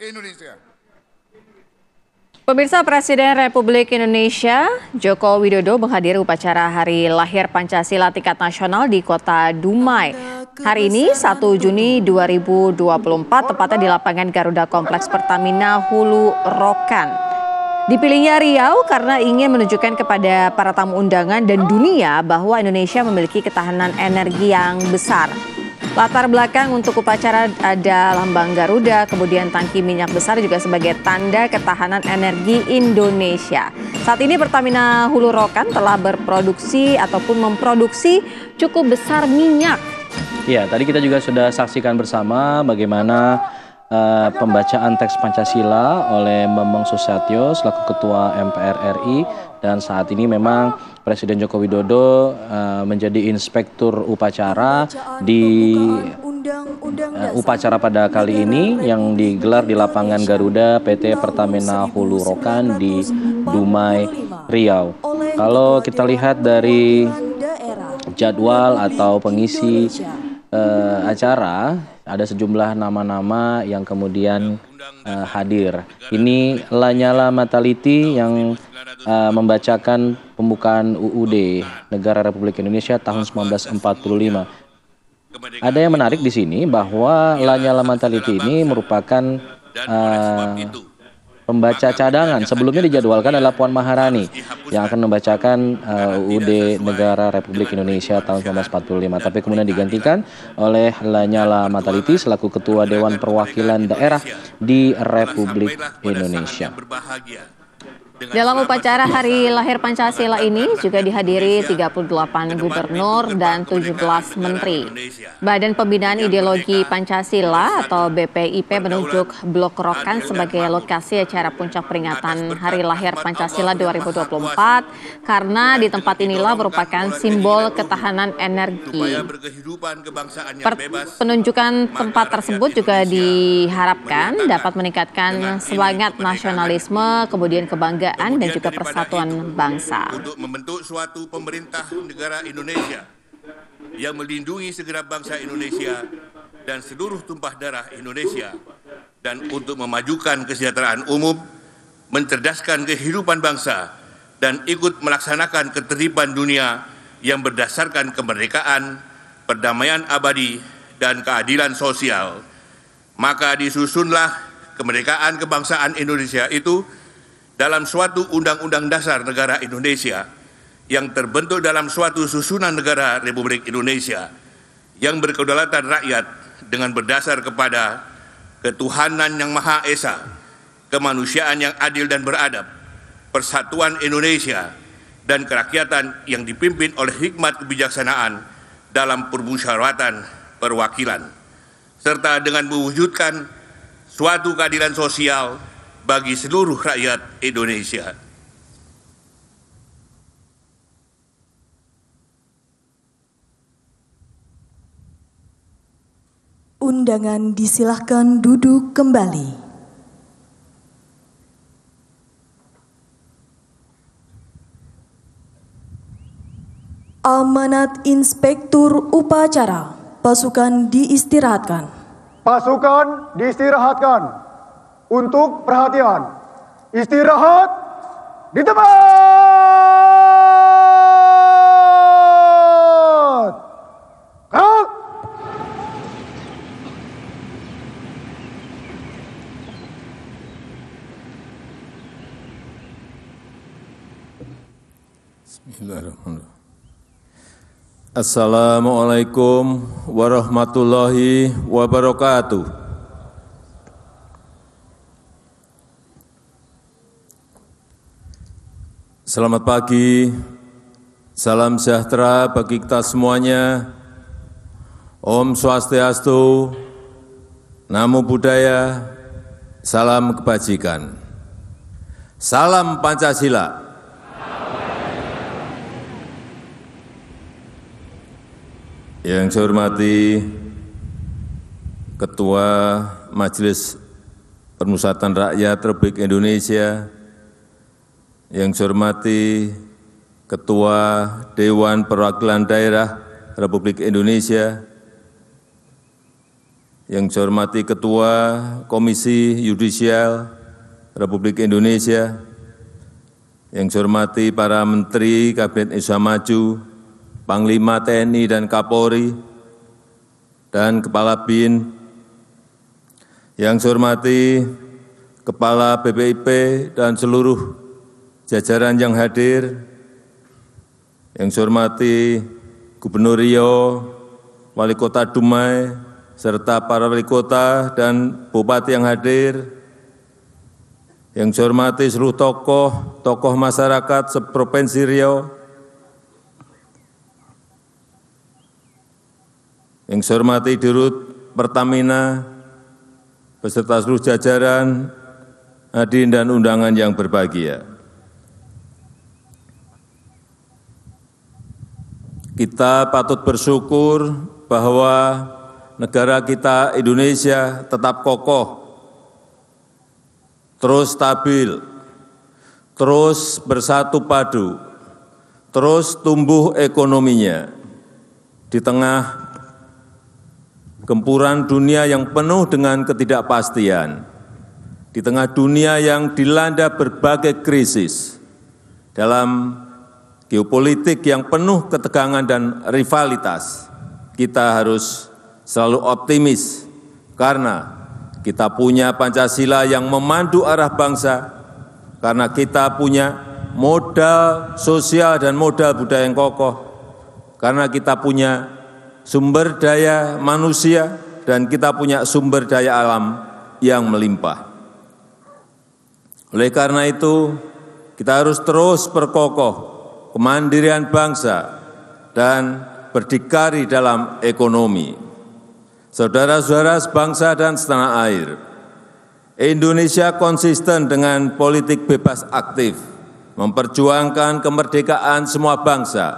Indonesia. Pemirsa, Presiden Republik Indonesia Joko Widodo menghadiri upacara Hari Lahir Pancasila tingkat nasional di Kota Dumai. Hari ini 1 Juni 2024, tepatnya di lapangan Garuda Kompleks Pertamina Hulu Rokan. Dipilihnya Riau karena ingin menunjukkan kepada para tamu undangan dan dunia bahwa Indonesia memiliki ketahanan energi yang besar. Latar belakang untuk upacara ada lambang Garuda, kemudian tangki minyak besar juga sebagai tanda ketahanan energi Indonesia. Saat ini Pertamina Hulu Rokan telah berproduksi ataupun memproduksi cukup besar minyak. Ya, tadi kita juga sudah saksikan bersama bagaimana pembacaan teks Pancasila oleh Bambang Susatyo selaku Ketua MPR RI, dan saat ini memang Presiden Joko Widodo menjadi inspektur upacara di upacara pada kali ini yang digelar di lapangan Garuda PT Pertamina Hulu Rokan di Dumai, Riau. Kalau kita lihat dari jadwal atau pengisi acara, ada sejumlah nama-nama yang kemudian hadir. Ini Lanyala Mataliti yang membacakan pembukaan UUD Negara Republik Indonesia tahun 1945. Ada yang menarik di sini bahwa Lanyala Mataliti ini merupakan pembaca cadangan. Sebelumnya dijadwalkan adalah Puan Maharani yang akan membacakan UUD Negara Republik Indonesia tahun 1945. Tapi kemudian digantikan oleh Lanyala Mataliti selaku Ketua Dewan Perwakilan Daerah di Republik Indonesia. Dalam upacara Hari Lahir Pancasila ini juga dihadiri 38 gubernur dan 17 menteri. Badan Pembinaan Ideologi Pancasila atau BPIP menunjuk Blok Rokan sebagai lokasi acara puncak peringatan Hari Lahir Pancasila 2024 karena di tempat inilah merupakan simbol ketahanan energi. Penunjukan tempat tersebut juga diharapkan dapat meningkatkan semangat nasionalisme, kemudian kebanggaan dan juga persatuan bangsa. Untuk membentuk suatu pemerintah negara Indonesia yang melindungi segenap bangsa Indonesia dan seluruh tumpah darah Indonesia, dan untuk memajukan kesejahteraan umum, mencerdaskan kehidupan bangsa, dan ikut melaksanakan ketertiban dunia yang berdasarkan kemerdekaan, perdamaian abadi, dan keadilan sosial. Maka disusunlah kemerdekaan kebangsaan Indonesia itu dalam suatu Undang-Undang Dasar Negara Indonesia yang terbentuk dalam suatu susunan negara Republik Indonesia yang berkedaulatan rakyat dengan berdasar kepada ketuhanan yang Maha Esa, kemanusiaan yang adil dan beradab, persatuan Indonesia, dan kerakyatan yang dipimpin oleh hikmat kebijaksanaan dalam permusyawaratan perwakilan, serta dengan mewujudkan suatu keadilan sosial bagi seluruh rakyat Indonesia. Undangan disilahkan duduk kembali. Amanat Inspektur Upacara, pasukan diistirahatkan. Pasukan diistirahatkan. Untuk perhatian, istirahat di tempat. Gerak. Bismillahirrahmanirrahim. Assalamualaikum warahmatullahi wabarakatuh. Selamat pagi, salam sejahtera bagi kita semuanya. Om Swastiastu, Namo Buddhaya, salam kebajikan. Salam Pancasila. Yang saya hormati Ketua Majelis Permusyawaratan Rakyat Republik Indonesia, yang saya hormati Ketua Dewan Perwakilan Daerah Republik Indonesia, yang saya hormati Ketua Komisi Yudisial Republik Indonesia, yang saya hormati para Menteri Kabinet Indonesia Maju, Panglima TNI dan Kapolri, dan Kepala BIN, yang saya hormati Kepala BPIP dan seluruh jajaran yang hadir, yang saya hormati Gubernur Riau, Wali Kota Dumai, serta para wali kota dan bupati yang hadir, yang saya hormati seluruh tokoh masyarakat seprovinsi Riau, yang saya hormati Dirut Pertamina, beserta seluruh jajaran, hadirin dan undangan yang berbahagia. Kita patut bersyukur bahwa negara kita Indonesia tetap kokoh, terus stabil, terus bersatu padu, terus tumbuh ekonominya di tengah gempuran dunia yang penuh dengan ketidakpastian, di tengah dunia yang dilanda berbagai krisis, dalam geopolitik yang penuh ketegangan dan rivalitas. Kita harus selalu optimis karena kita punya Pancasila yang memandu arah bangsa, karena kita punya modal sosial dan modal budaya yang kokoh, karena kita punya sumber daya manusia dan kita punya sumber daya alam yang melimpah. Oleh karena itu, kita harus terus perkokoh kemandirian bangsa dan berdikari dalam ekonomi. Saudara-saudara sebangsa dan setanah air, Indonesia konsisten dengan politik bebas aktif, memperjuangkan kemerdekaan semua bangsa,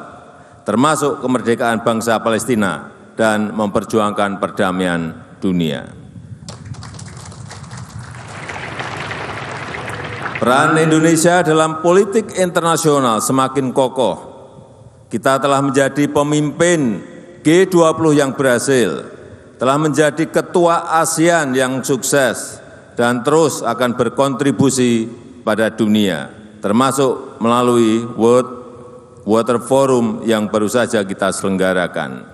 termasuk kemerdekaan bangsa Palestina, dan memperjuangkan perdamaian dunia. Peran Indonesia dalam politik internasional semakin kokoh. Kita telah menjadi pemimpin G20 yang berhasil, telah menjadi ketua ASEAN yang sukses, dan terus akan berkontribusi pada dunia, termasuk melalui World Water Forum yang baru saja kita selenggarakan.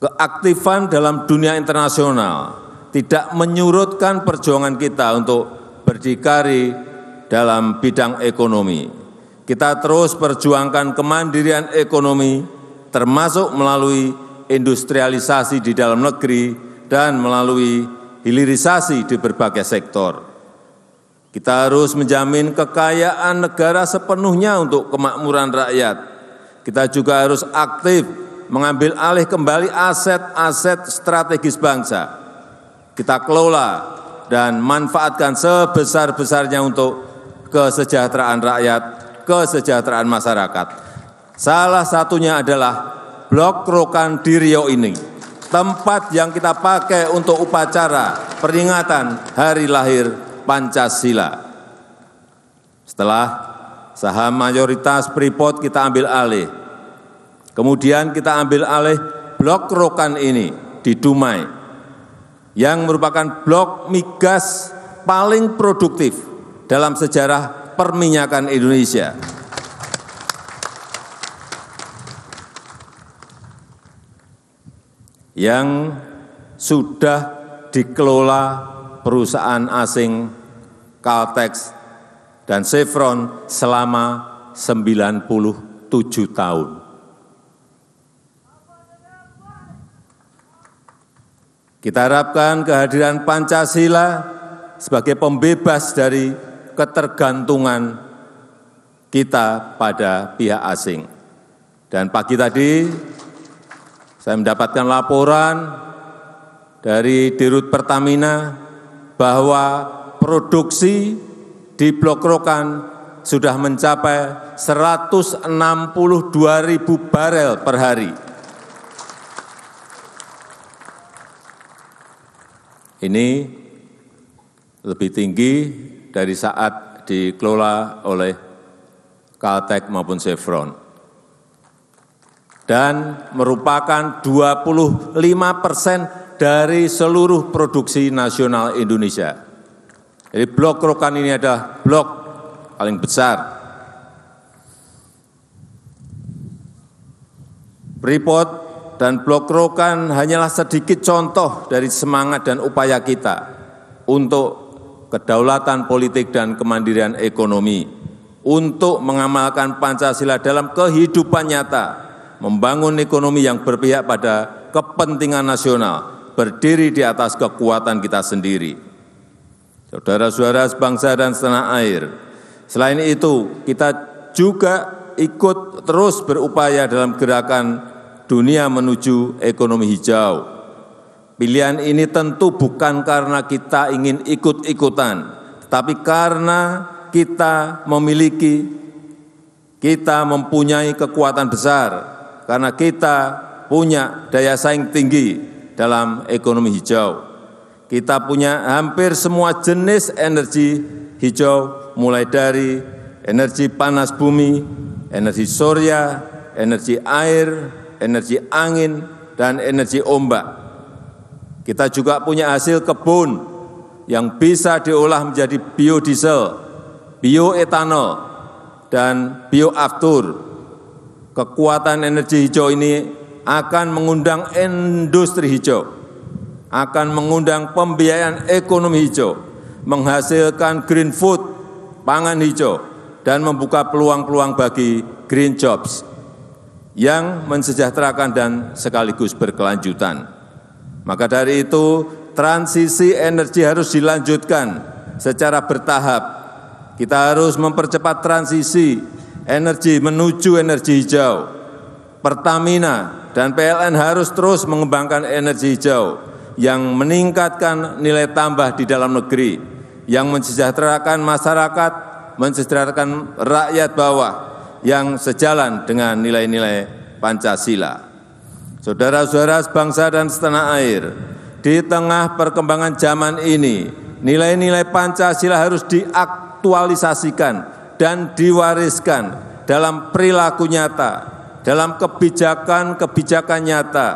Keaktifan dalam dunia internasional tidak menyurutkan perjuangan kita untuk berdikari dalam bidang ekonomi. Kita terus perjuangkan kemandirian ekonomi, termasuk melalui industrialisasi di dalam negeri dan melalui hilirisasi di berbagai sektor. Kita harus menjamin kekayaan negara sepenuhnya untuk kemakmuran rakyat. Kita juga harus aktif mengambil alih kembali aset-aset strategis bangsa. Kita kelola dan manfaatkan sebesar-besarnya untuk kesejahteraan rakyat, kesejahteraan masyarakat. Salah satunya adalah Blok Rokan di Riau ini, tempat yang kita pakai untuk upacara peringatan Hari Lahir Pancasila. Setelah saham mayoritas Freeport kita ambil alih, kemudian kita ambil alih Blok Rokan ini di Dumai, yang merupakan blok migas paling produktif dalam sejarah perminyakan Indonesia. Yang sudah dikelola perusahaan asing Caltex dan Chevron selama 97 tahun. Kita harapkan kehadiran Pancasila sebagai pembebas dari ketergantungan kita pada pihak asing. Dan pagi tadi saya mendapatkan laporan dari Dirut Pertamina bahwa produksi di Blok Rokan sudah mencapai 162.000 barel per hari. Ini lebih tinggi dari saat dikelola oleh Caltex maupun Chevron. Dan merupakan 25% dari seluruh produksi nasional Indonesia. Jadi blok Rokan ini adalah blok paling besar. Freeport dan blok Rokan hanyalah sedikit contoh dari semangat dan upaya kita untuk kedaulatan politik dan kemandirian ekonomi, untuk mengamalkan Pancasila dalam kehidupan nyata, membangun ekonomi yang berpihak pada kepentingan nasional, berdiri di atas kekuatan kita sendiri. Saudara-saudara sebangsa dan setanah air, selain itu kita juga ikut terus berupaya dalam gerakan dunia menuju ekonomi hijau. Pilihan ini tentu bukan karena kita ingin ikut-ikutan, tetapi karena kita mempunyai kekuatan besar, karena kita punya daya saing tinggi dalam ekonomi hijau. Kita punya hampir semua jenis energi hijau, mulai dari energi panas bumi, energi surya, energi air, energi angin, dan energi ombak. Kita juga punya hasil kebun yang bisa diolah menjadi biodiesel, bioetanol, dan bioaftur. Kekuatan energi hijau ini akan mengundang industri hijau, akan mengundang pembiayaan ekonomi hijau, menghasilkan green food, pangan hijau, dan membuka peluang-peluang bagi green jobs yang mensejahterakan dan sekaligus berkelanjutan. Maka dari itu, transisi energi harus dilanjutkan secara bertahap. Kita harus mempercepat transisi energi menuju energi hijau. Pertamina dan PLN harus terus mengembangkan energi hijau yang meningkatkan nilai tambah di dalam negeri, yang mensejahterakan masyarakat, mensejahterakan rakyat bawah, yang sejalan dengan nilai-nilai Pancasila. Saudara-saudara sebangsa dan setanah air, di tengah perkembangan zaman ini, nilai-nilai Pancasila harus diaktualisasikan dan diwariskan dalam perilaku nyata, dalam kebijakan-kebijakan nyata,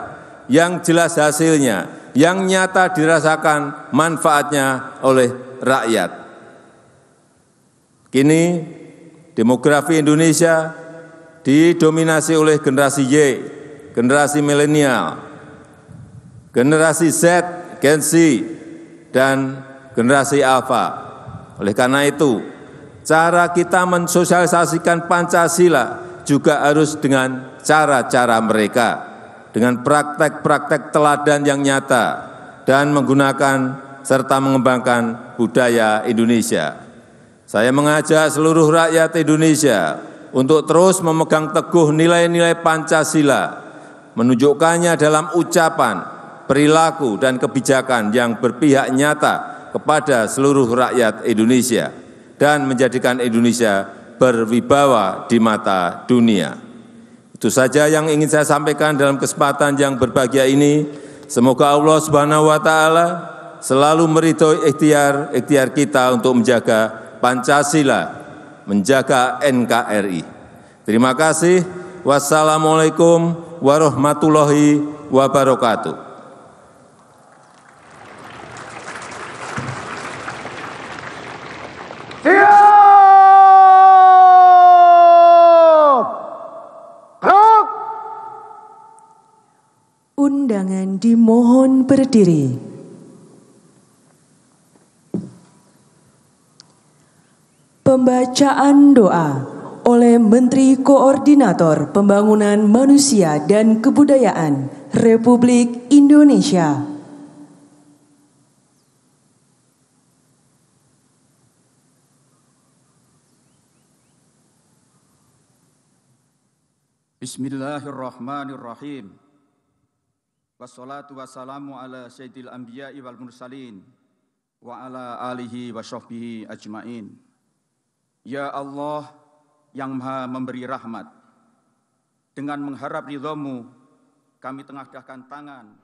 yang jelas hasilnya, yang nyata dirasakan manfaatnya oleh rakyat. Kini, demografi Indonesia didominasi oleh generasi Y, generasi milenial, generasi Z, Gen Z, dan generasi Alpha. Oleh karena itu, cara kita mensosialisasikan Pancasila juga harus dengan cara-cara mereka, dengan praktek-praktek teladan yang nyata, dan menggunakan serta mengembangkan budaya Indonesia. Saya mengajak seluruh rakyat Indonesia untuk terus memegang teguh nilai-nilai Pancasila, menunjukkannya dalam ucapan, perilaku, dan kebijakan yang berpihak nyata kepada seluruh rakyat Indonesia dan menjadikan Indonesia berwibawa di mata dunia. Itu saja yang ingin saya sampaikan dalam kesempatan yang berbahagia ini. Semoga Allah Subhanahu wa taala selalu meridhoi ikhtiar kita untuk menjaga Pancasila, menjaga NKRI. Terima kasih. Wassalamualaikum warahmatullahi wabarakatuh. Undangan dimohon berdiri. Pembacaan doa oleh Menteri Koordinator Pembangunan Manusia dan Kebudayaan Republik Indonesia. Bismillahirrahmanirrahim. Wassalatu wassalamu ala sayyidil anbiya'i wal mursalin wa ala alihi wa sahbihi ajmain. Ya Allah yang Maha memberi rahmat, dengan mengharap ridha-Mu kami tengadahkan tangan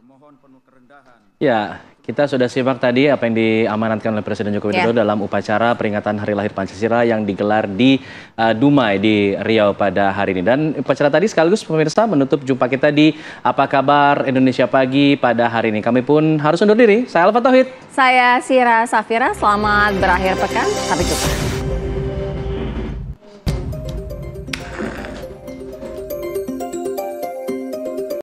bermohon penuh kerendahan. Ya, kita sudah simak tadi apa yang diamanatkan oleh Presiden Joko Widodo dalam upacara peringatan Hari Lahir Pancasila yang digelar di Dumai di Riau pada hari ini. Dan upacara tadi sekaligus pemirsa menutup jumpa kita di Apa Kabar Indonesia Pagi pada hari ini. Kami pun harus undur diri. Saya Alfa Tauhid. Saya Sira Safira. Selamat berakhir pekan. Sampai jumpa.